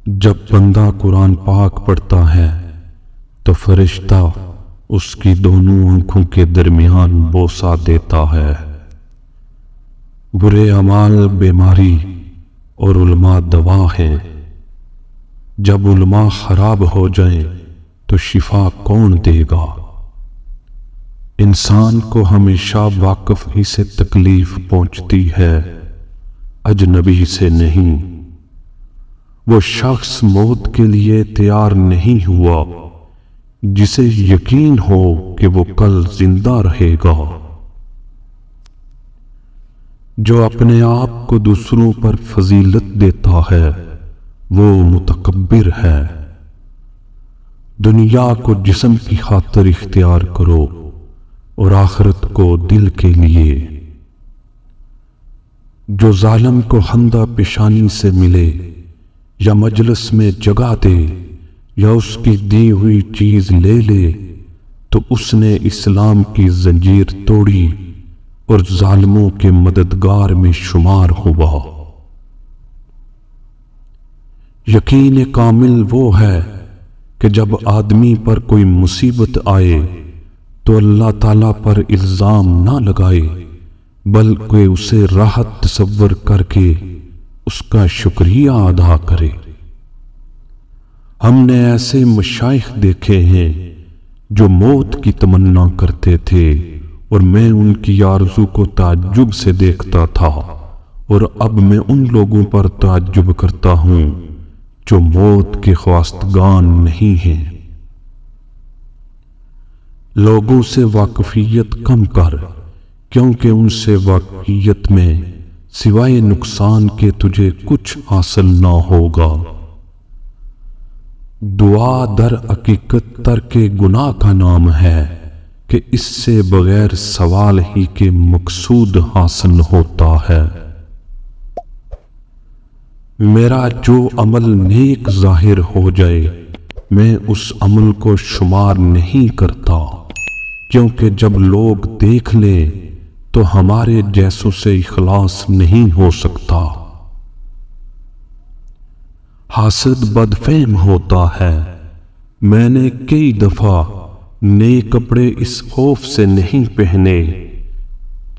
جب بندہ قرآن پاک پڑھتا ہے تو فرشتہ اس کی دونوں آنکھوں کے درمیان بوسہ دیتا ہے۔ برے اعمال بیماری اور علماء دوا ہیں۔ جب علماء خراب ہو جائیں تو شفا کون دے گا؟ انسان کو ہمیشہ واقف ہی سے تکلیف پہنچتی ہے، اجنبی سے نہیں۔ وہ شخص موت کے لیے تیار نہیں ہوا جسے یقین ہو کہ وہ کل زندہ رہے گا۔ جو اپنے آپ کو دوسروں پر فضیلت دیتا ہے وہ متکبر ہے۔ دنیا کو جسم کی خاطر اختیار کرو اور آخرت کو دل کے لیے۔ جو ظالم کو ہندہ پیشانی سے ملے یا مجلس میں جگہ دے یا اس کی دی ہوئی چیز لے لے تو اس نے اسلام کی زنجیر توڑی اور ظالموں کے مددگار میں شمار ہوا۔ یقین کامل وہ ہے کہ جب آدمی پر کوئی مصیبت آئے تو اللہ تعالیٰ پر الزام نہ لگائے بلکہ اسے راحت تصور کر کے اس کا شکریہ ادا کرے۔ ہم نے ایسے مشائخ دیکھے ہیں جو موت کی تمنا کرتے تھے اور میں ان کی آرزو کو تعجب سے دیکھتا تھا، اور اب میں ان لوگوں پر تعجب کرتا ہوں جو موت کے خواستگان نہیں ہیں۔ لوگوں سے واقفیت کم کر، کیونکہ ان سے واقفیت میں سوائے نقصان کے تجھے کچھ حاصل نہ ہوگا۔ دعا در حقیقت ترک گناہ کا نام ہے کہ اس سے بغیر سوال ہی کے مقصود حاصل ہوتا ہے۔ میرا جو عمل نیک ظاہر ہو جائے میں اس عمل کو شمار نہیں کرتا، کیونکہ جب لوگ دیکھ لیں تو ہمارے جیسوں سے اخلاص نہیں ہو سکتا۔ حاسد بدفہم ہوتا ہے۔ میں نے کئی دفعہ نئے کپڑے اس خوف سے نہیں پہنے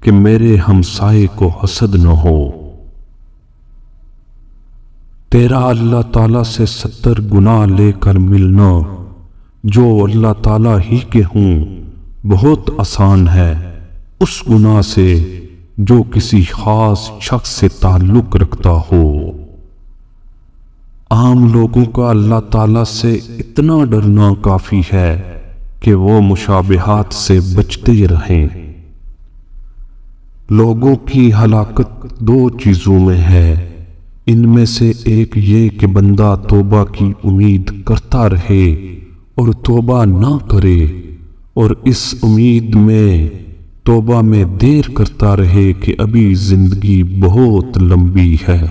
کہ میرے ہمسائے کو حسد نہ ہو۔ تیرا اللہ تعالیٰ سے 70 گناہ لے کر ملنا جو اللہ تعالیٰ ہی کے ہوں بہت آسان ہے اس گناہ سے جو کسی خاص شخص سے تعلق رکھتا ہو۔ عام لوگوں کا اللہ تعالیٰ سے اتنا ڈرنا کافی ہے کہ وہ مشابہات سے بچتے رہیں۔ لوگوں کی ہلاکت 2 چیزوں میں ہے، ان میں سے ایک یہ کہ بندہ توبہ کی امید کرتا رہے اور توبہ نہ کرے، اور اس امید میں توبہ میں دیر کرتا رہے کہ ابھی زندگی بہت لمبی ہے۔